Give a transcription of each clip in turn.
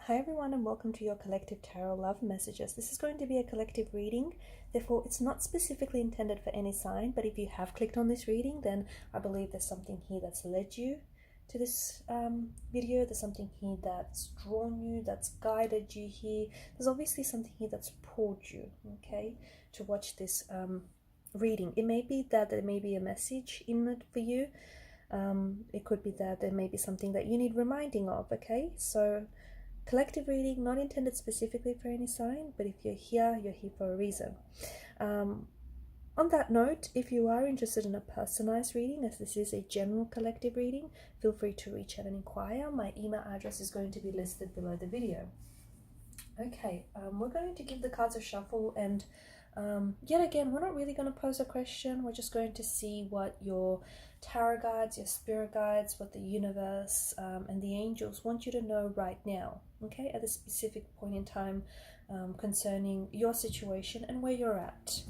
Hi everyone and welcome to your collective tarot love messages. This is going to be a collective reading, therefore it's not specifically intended for any sign, but if you have clicked on this reading, then I believe there's something here that's led you to this video. There's something here that's drawn you, that's guided you here. There's obviously something here that's pulled you, okay, to watch this reading. It may be that there may be a message in it for you. It could be that there may be something that you need reminding of, okay? So collective reading, not intended specifically for any sign, but if you're here for a reason. On that note, if you are interested in a personalized reading, as this is a general collective reading, feel free to reach out and inquire. My email address is going to be listed below the video. Okay, we're going to give the cards a shuffle, and yet again, we're not really going to pose a question. We're just going to see what your tarot guides, your spirit guides, what the universe and the angels want you to know right now, okay, at a specific point in time concerning your situation and where you're at.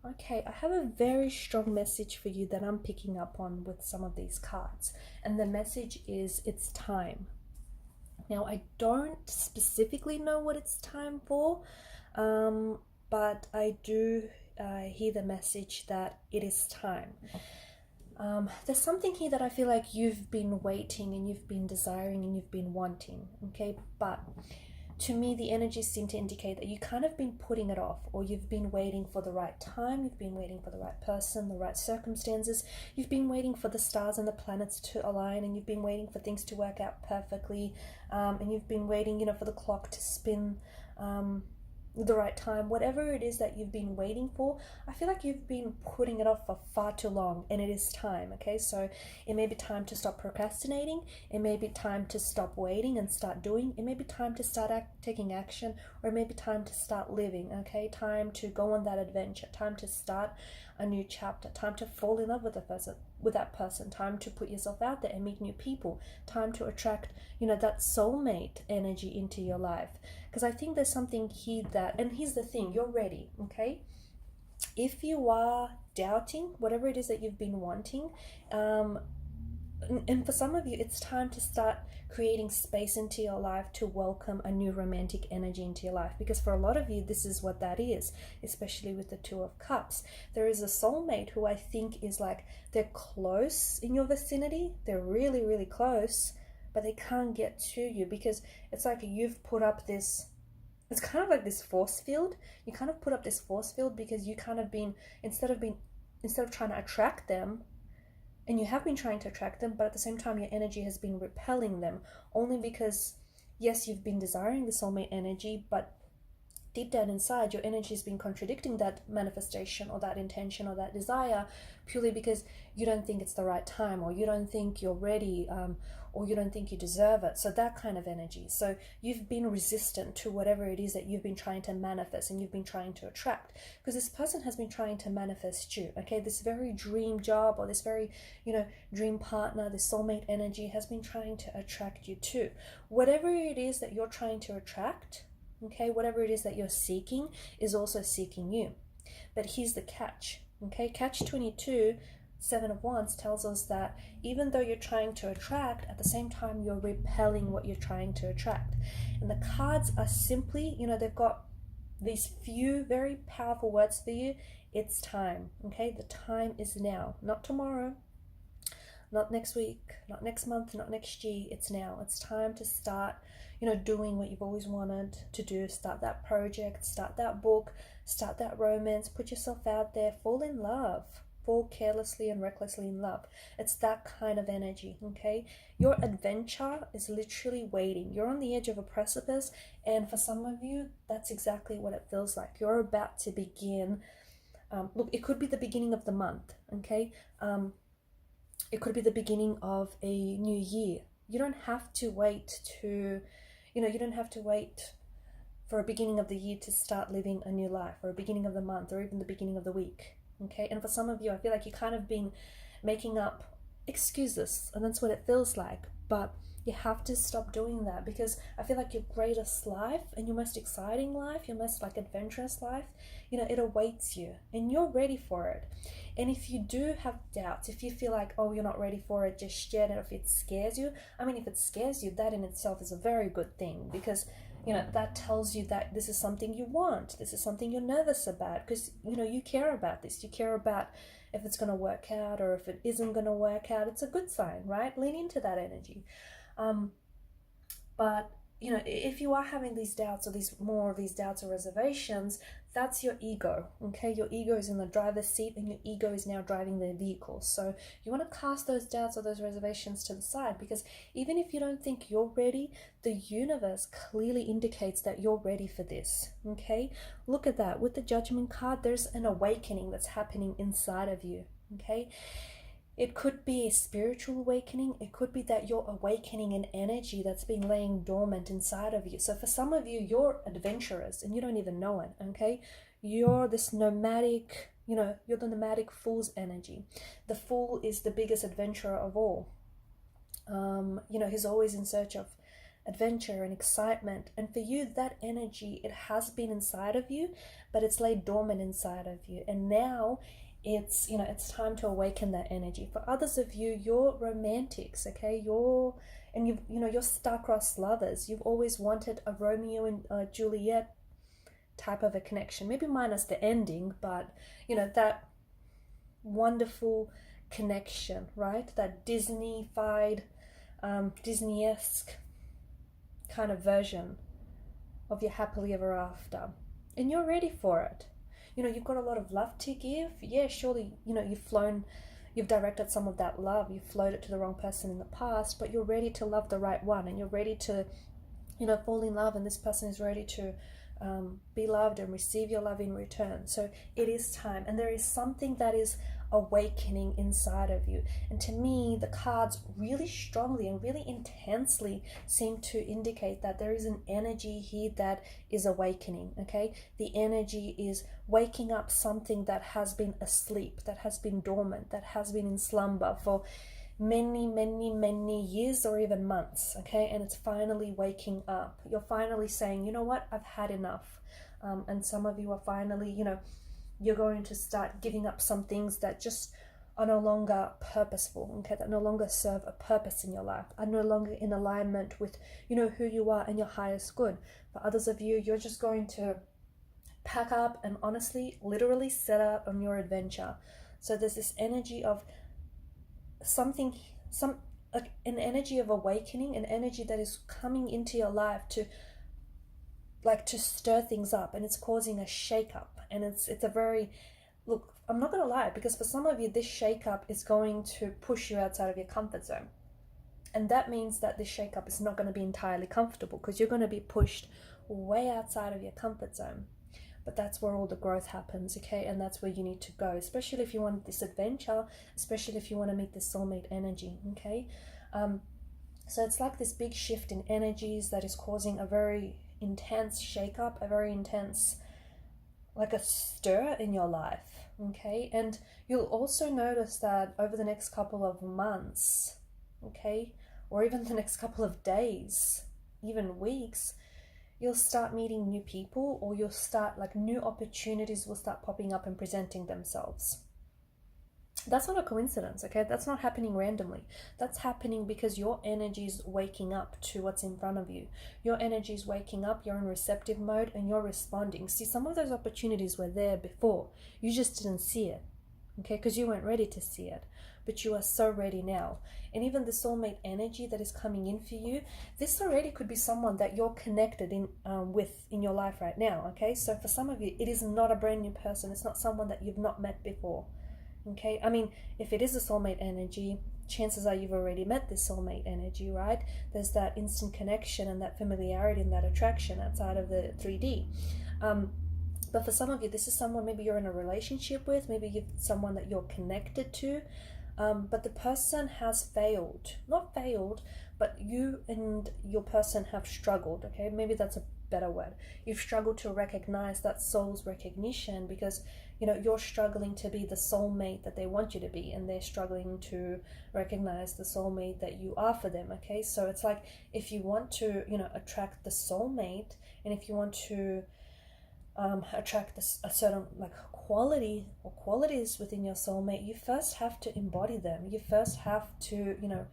Okay, I have a very strong message for you that I'm picking up on with some of these cards. And the message is, it's time. Now, I don't specifically know what it's time for, but I do hear the message that it is time. There's something here that I feel like you've been waiting and you've been desiring and you've been wanting, okay? But to me, the energies seem to indicate that you kind of been putting it off, or you've been waiting for the right time, you've been waiting for the right person, the right circumstances, you've been waiting for the stars and the planets to align, and you've been waiting for things to work out perfectly, and you've been waiting, you know, for the clock to spin the right time. Whatever it is that you've been waiting for, I feel like you've been putting it off for far too long, and it is time, okay? So it may be time to stop procrastinating, it may be time to stop waiting and start doing, it may be time to start taking action, or it may be time to start living, okay? Time to go on that adventure, time to start a new chapter, time to fall in love with that person, time to put yourself out there and meet new people, time to attract, you know, that soulmate energy into your life. Because I think there's something here that, and here's the thing, you're ready, okay? If you are doubting whatever it is that you've been wanting, and for some of you, it's time to start creating space into your life to welcome a new romantic energy into your life. Because for a lot of you, this is what that is, especially with the Two of Cups. There is a soulmate who I think is like, they're close in your vicinity. They're really, really close, but they can't get to you because it's like you've put up this, it's kind of like this force field. You kind of put up this force field because you kind of been, instead of trying to attract them, and you have been trying to attract them, but at the same time your energy has been repelling them, only because yes, you've been desiring the soulmate energy, but deep down inside your energy has been contradicting that manifestation or that intention or that desire, purely because you don't think it's the right time, or you don't think you're ready, or you don't think you deserve it. So that kind of energy. So you've been resistant to whatever it is that you've been trying to manifest and you've been trying to attract, because this person has been trying to manifest you, okay? This very dream job, or this very, you know, dream partner, this soulmate energy has been trying to attract you too. Whatever it is that you're trying to attract, okay, whatever it is that you're seeking is also seeking you. But here's the catch, okay? Catch 22, Seven of Wands tells us that even though you're trying to attract, at the same time you're repelling what you're trying to attract. And the cards are simply, you know, they've got these few very powerful words for you. It's time, okay? The time is now, not tomorrow, not next week, not next month, not next year. It's now. It's time to start, you know, doing what you've always wanted to do. Start that project, start that book, start that romance, put yourself out there, fall in love. fall carelessly and recklessly in love. It's that kind of energy, okay? Your adventure is literally waiting. You're on the edge of a precipice, and for some of you, that's exactly what it feels like. You're about to begin. Look, it could be the beginning of the month, okay? It could be the beginning of a new year. You don't have to wait to, you don't have to wait for a beginning of the year to start living a new life, or a beginning of the month, or even the beginning of the week, okay? And for some of you, I feel like you've kind of been making up excuses, and that's what it feels like. But you have to stop doing that, because I feel like your greatest life and your most exciting life, your most like adventurous life, it awaits you, and you're ready for it. And if you do have doubts, if you feel like, oh, you're not ready for it just yet, and if it scares you, I mean, if it scares you, that in itself is a very good thing, because that tells you that this is something you want, this is something you're nervous about, because you care about this, you care about if it's going to work out or if it isn't going to work out. It's a good sign, right? Lean into that energy. But if you are having these doubts, or more of these doubts or reservations, that's your ego, okay? Your ego is in the driver's seat, and your ego is now driving the vehicle. So you want to cast those doubts or those reservations to the side, because even if you don't think you're ready, the universe clearly indicates that you're ready for this, okay? Look at that. With the Judgment card, there's an awakening that's happening inside of you, okay? It could be a spiritual awakening. It could be that you're awakening an energy that's been laying dormant inside of you. So for some of you, you're adventurous and you don't even know it, okay? You're this nomadic, you're the nomadic fool's energy. The fool is the biggest adventurer of all. He's always in search of adventure and excitement. And for you, that energy, it has been inside of you, but it's laid dormant inside of you. And now it's time to awaken that energy. For others of you, you're romantics, okay? You're star-crossed lovers. You've always wanted a Romeo and Juliet type of a connection, maybe minus the ending, but that wonderful connection, right? That Disney-fied, Disney-esque kind of version of your happily ever after, and you're ready for it. You've got a lot of love to give. Yeah, surely, you've directed some of that love. You've flowed it to the wrong person in the past, but you're ready to love the right one, and you're ready to, fall in love, and this person is ready to be loved and receive your love in return. So it is time, and there is something that is awakening inside of you. And to me, the cards really strongly and really intensely seem to indicate that there is an energy here that is awakening, okay? The energy is waking up something that has been asleep, that has been dormant, that has been in slumber for many, many, many years or even months, okay? And it's finally waking up. You're finally saying, you know what, I've had enough. And some of you are finally, you're going to start giving up some things that just are no longer purposeful, okay, that no longer serve a purpose in your life, are no longer in alignment with, who you are and your highest good. For others of you, you're just going to pack up and honestly, literally set out on your adventure. So there's this energy of an energy of awakening, an energy that is coming into your life to stir things up, and it's causing a shake-up. And it's a very, look, I'm not going to lie, because for some of you, this shake-up is going to push you outside of your comfort zone. And that means that this shake-up is not going to be entirely comfortable, because you're going to be pushed way outside of your comfort zone. But that's where all the growth happens, okay? And that's where you need to go, especially if you want this adventure, especially if you want to meet this soulmate energy, okay? So it's like this big shift in energies that is causing a very intense shake-up, a very intense, like a stir in your life, okay? And you'll also notice that over the next couple of months, okay, or even the next couple of days, even weeks, you'll start meeting new people, or you'll start, new opportunities will start popping up and presenting themselves. That's not a coincidence, okay? That's not happening randomly. That's happening because your energy is waking up to what's in front of you. Your energy is waking up, you're in receptive mode, and you're responding. See, some of those opportunities were there before. You just didn't see it, okay? Because you weren't ready to see it. But you are so ready now. And even the soulmate energy that is coming in for you, this already could be someone that you're connected with in your life right now, okay? So for some of you, it is not a brand new person. It's not someone that you've not met before. Okay, I mean, if it is a soulmate energy, chances are you've already met this soulmate energy, right? There's that instant connection and that familiarity and that attraction outside of the 3D. But for some of you, this is someone maybe you're in a relationship with, maybe you're someone that you're connected to, but the person has failed. Not failed, but you and your person have struggled, okay? Maybe that's a better word. You've struggled to recognize that soul's recognition because, you know, you're struggling to be the soulmate that they want you to be, and they're struggling to recognize the soulmate that you are for them, okay? So it's like, if you want to, you know, attract the soulmate, and if you want to attract a certain like quality or qualities within your soulmate, you first have to embody them. You first have to, you know,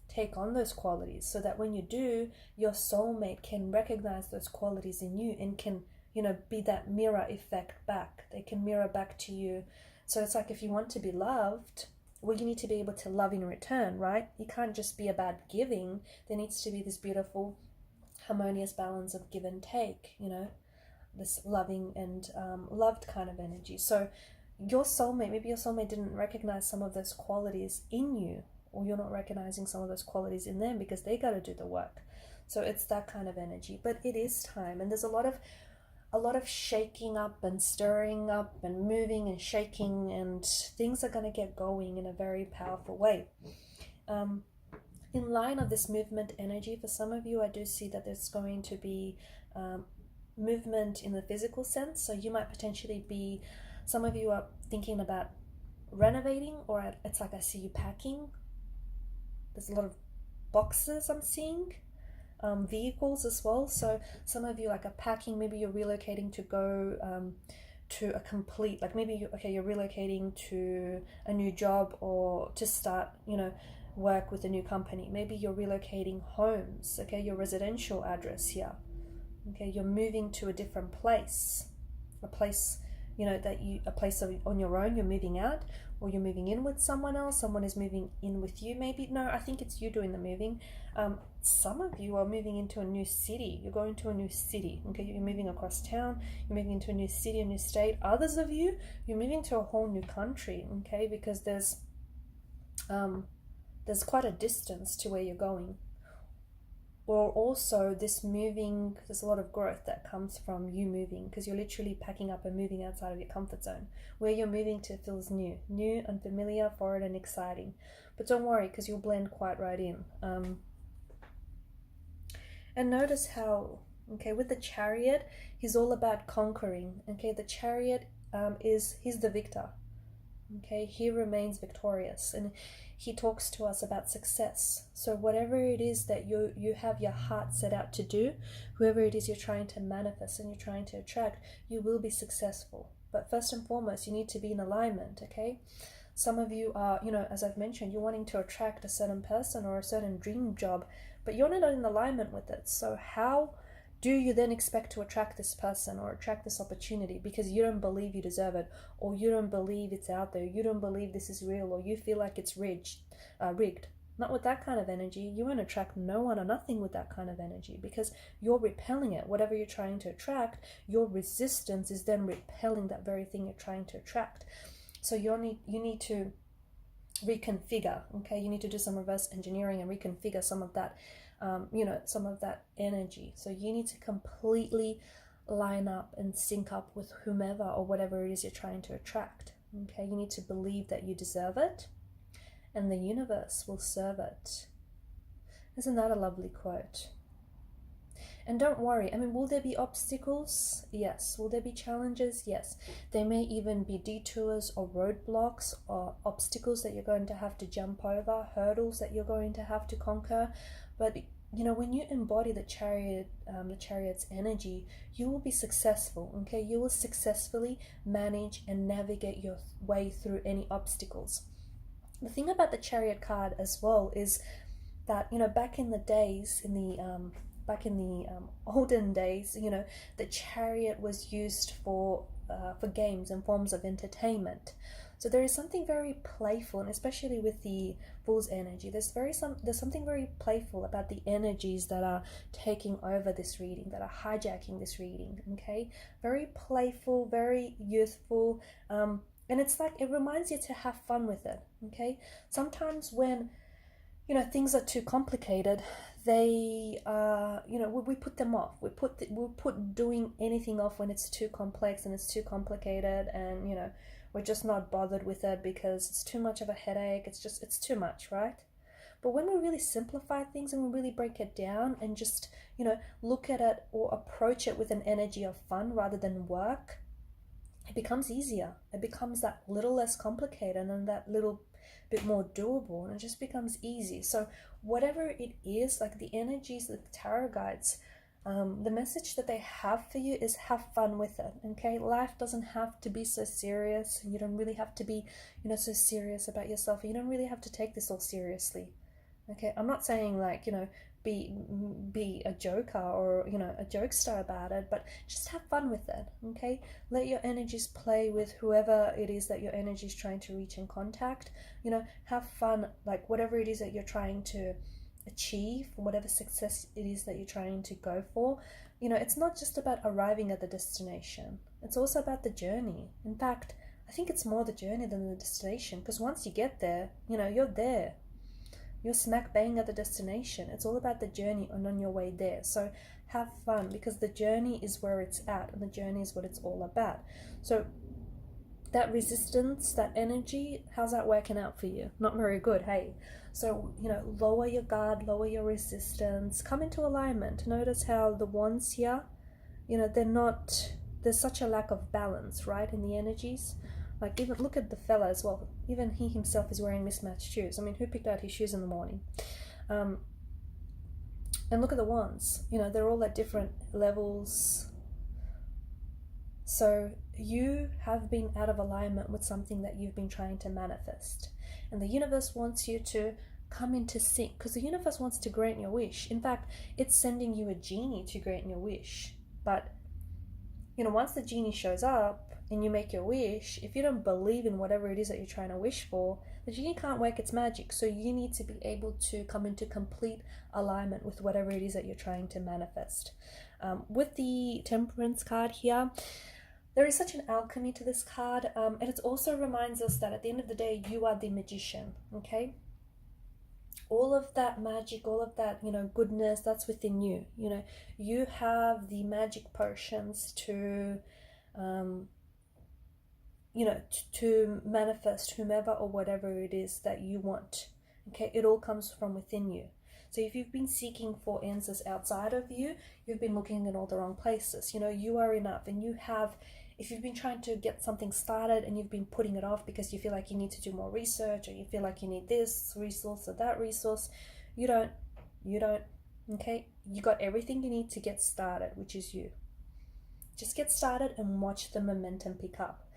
take on those qualities, so that when you do, your soulmate can recognize those qualities in you and can, you know, be that mirror effect back. They can mirror back to you. So it's like, if you want to be loved, well, you need to be able to love in return, right? You can't just be about giving. There needs to be this beautiful harmonious balance of give and take, you know, this loving and loved kind of energy. So your soulmate, maybe your soulmate didn't recognize some of those qualities in you, or you're not recognizing some of those qualities in them because they got to do the work. So it's that kind of energy. But it is time, and there's a lot of shaking up and stirring up and moving and shaking, and things are going to get going in a very powerful way. In line of this movement energy, for some of you, I do see that there's going to be movement in the physical sense. So you might potentially be, some of you are thinking about renovating, or it's like I see you packing. There's a lot of boxes I'm seeing, vehicles as well. So some of you like are packing, maybe you're relocating to go to a complete, like maybe you're relocating to a new job, or to start, you know, work with a new company. Maybe you're relocating homes, okay, your residential address here. Okay, you're moving to a different place, a place, you know, a place on your own. You're moving out, or you're moving in with someone else. Someone is moving in with you. Maybe, no, I think it's you doing the moving. Some of you are moving into a new city. You're going to a new city. Okay, you're moving across town. You're moving into a new city, a new state. Others of you, you're moving to a whole new country. Okay, because there's quite a distance to where you're going. Or also this moving, there's a lot of growth that comes from you moving, because you're literally packing up and moving outside of your comfort zone. Where you're moving to feels new, unfamiliar, foreign, and exciting. But don't worry, because you'll blend quite right in. And notice how, okay, with the Chariot, he's all about conquering. Okay, the Chariot he's the victor. Okay, he remains victorious, and he talks to us about success. So whatever it is that you have your heart set out to do, whoever it is you're trying to manifest and you're trying to attract, you will be successful. But first and foremost, you need to be in alignment, okay? Some of you are, you know, as I've mentioned, you're wanting to attract a certain person or a certain dream job, but you're not in alignment with it. So how do you then expect to attract this person or attract this opportunity, because you don't believe you deserve it, or you don't believe it's out there, you don't believe this is real, or you feel like it's rigged? Not with that kind of energy. You won't attract no one or nothing with that kind of energy, because you're repelling it. Whatever you're trying to attract, your resistance is then repelling that very thing you're trying to attract. So you need to reconfigure, okay? You need to do some reverse engineering and reconfigure some of that some of that energy. So you need to completely line up and sync up with whomever or whatever it is you're trying to attract. Okay, you need to believe that you deserve it, and the universe will serve it. Isn't that a lovely quote? And don't worry, I mean, will there be obstacles? Yes. Will there be challenges? Yes. There may even be detours or roadblocks or obstacles that you're going to have to jump over, hurdles that you're going to have to conquer. But you know, when you embody the chariot's energy, you will be successful, okay? You will successfully manage and navigate your way through any obstacles. The thing about the chariot card as well is that, you know, back in the days, in the olden days, you know, the chariot was used for games and forms of entertainment. So there is something very playful, and especially with the Fool's energy, there's something very playful about the energies that are taking over this reading, that are hijacking this reading, okay? Very playful, very youthful, and And it's like, it reminds you to have fun with it, okay? Sometimes when, you know, things are too complicated, they, you know, we put them off. We put doing anything off when it's too complex and it's too complicated, and, you know, we're just not bothered with it because it's too much of a headache. It's too much, right? But when we really simplify things and we really break it down and just, you know, look at it or approach it with an energy of fun rather than work, it becomes easier. It becomes that little less complicated and that little bit more doable, and it just becomes easy. So whatever it is, like the energies, the tarot guides, the message that they have for you is have fun with it, okay? Life doesn't have to be so serious, and you don't really have to be, you know, so serious about yourself. You don't really have to take this all seriously, okay? I'm not saying, like, you know, be a joker or, you know, a jokester about it, but just have fun with it, okay? Let your energies play with whoever it is that your energy is trying to reach and contact. You know, have fun, like whatever it is that you're trying to achieve, whatever success it is that you're trying to go for. You know, it's not just about arriving at the destination, it's also about the journey. In fact, I think it's more the journey than the destination, because once you get there, you know, you're there. You're smack bang at the destination. It's all about the journey and on your way there. So have fun, because the journey is where it's at, and the journey is what it's all about. So that resistance, that energy, how's that working out for you? Not very good, hey? So, you know, lower your guard, lower your resistance, come into alignment. Notice how the wands here, you know, there's such a lack of balance, right, in the energies. Like, even look at the fella as well. Even he himself is wearing mismatched shoes. I mean, who picked out his shoes in the morning? And look at the wands. You know, they're all at different levels. So you have been out of alignment with something that you've been trying to manifest. And the universe wants you to come into sync, because the universe wants to grant your wish. In fact, it's sending you a genie to grant your wish. But, you know, once the genie shows up, and you make your wish, if you don't believe in whatever it is that you're trying to wish for, the genie can't work its magic. So you need to be able to come into complete alignment with whatever it is that you're trying to manifest. With the Temperance card here, there is such an alchemy to this card, and it also reminds us that at the end of the day, you are the magician, okay? All of that magic, all of that, you know, goodness, that's within you. You know, you have the magic potions to you know, to manifest whomever or whatever it is that you want, okay? It all comes from within you. So if you've been seeking for answers outside of you, you've been looking in all the wrong places. You know, you are enough, and you have, if you've been trying to get something started and you've been putting it off because you feel like you need to do more research, or you feel like you need this resource or that resource, you don't, okay? You got everything you need to get started, which is you. Just get started and watch the momentum pick up.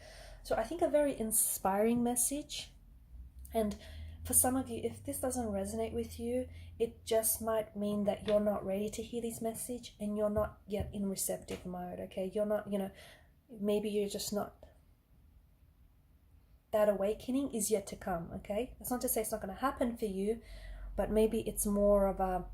So I think a very inspiring message. And for some of you, if this doesn't resonate with you, it just might mean that you're not ready to hear this message, and you're not yet in receptive mode, okay? You're not, you know, maybe you're just not, that awakening is yet to come, okay? That's not to say it's not going to happen for you, but maybe it's more of a,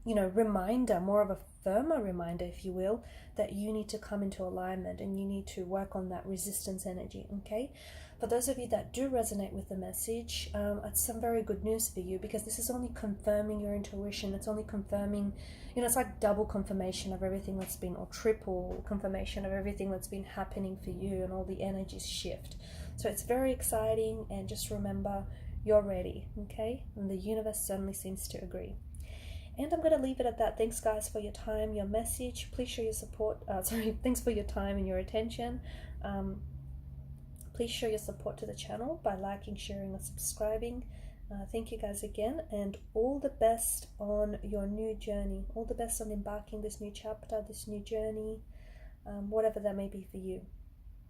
you know, reminder, more of a firmer reminder, if you will, that you need to come into alignment and you need to work on that resistance energy, okay? For those of you that do resonate with the message, it's some very good news for you, because this is only confirming your intuition. It's only confirming, you know, it's like double confirmation of everything that's been, or triple confirmation of everything that's been happening for you, and all the energies shift. So it's very exciting, and just remember, you're ready, okay? And the universe certainly seems to agree. And I'm going to leave it at that. Thanks, guys, for your time, your message. Please show your support. Thanks for your time and your attention. Please show your support to the channel by liking, sharing, or subscribing. Thank you, guys, again. And all the best on your new journey. All the best on embarking this new chapter, this new journey, whatever that may be for you.